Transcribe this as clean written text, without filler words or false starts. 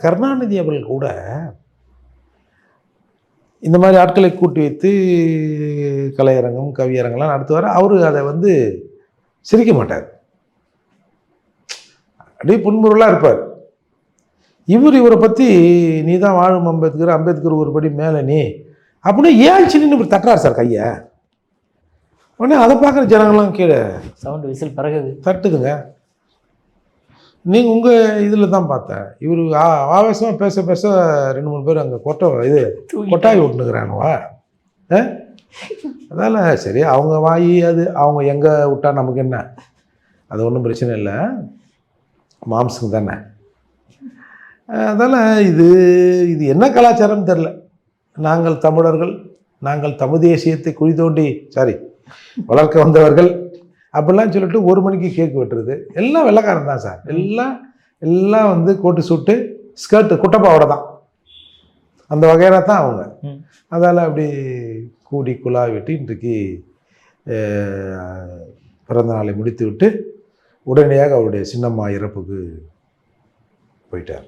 கருணாநிதி அவர்கள் கூட இந்த மாதிரி ஆட்களை கூட்டி வைத்து கலையரங்கம் கவியரங்கெல்லாம் நடத்துவார். அவரு அதை வந்து சிரிக்க மாட்டார், அப்படியே புன்முறுவலாக இருப்பார். இவரை பற்றி நீ தான் வாழும் அம்பேத்கர், அம்பேத்கர் ஒரு படி மேலே நீ அப்படின்னு ஏழ்ச்சின்னு இப்படி தட்டுறாரு சார் கையை. உடனே அதை பார்க்குற ஜனங்கள்லாம் கீழே சவுண்ட் விசில் பிறகுது தட்டுதுங்க. நீங்கள் உங்கள் இதில் தான் பார்த்தேன், இவர் ஆவேசமாக பேச பேச 2-3 பேர் அங்கே கொட்டாய் விட்டுனுக்குறானுவா. அதால் சரி, அவங்க வாயி அது அவங்க எங்கே விட்டா நமக்கு என்ன, அது ஒன்றும் பிரச்சனை இல்லை, மாம்சம் தானே. அதால் இது என்ன கலாச்சாரம் தெரில. நாங்கள் தமிழர்கள், நாங்கள் தமிழ் தேசியத்தை குழி தோண்டி வளர்க்க வந்தவர்கள் அப்படிலாம் சொல்லிட்டு 1 மணிக்கு கேக் வெட்டுறது எல்லாம் வெள்ளைக்காரன் தான் சார். எல்லாம் வந்து கோட்டு சூட்டு ஸ்கர்ட்டு குட்டப்பாவோட தான், அந்த வகையில தான் அவங்க. அதால் அப்படி கூடி குழா வெட்டி இன்றைக்கு பிறந்த நாளை முடித்து விட்டு உடனடியாக அவருடைய சின்னம்மா இறப்புக்கு போயிட்டார்.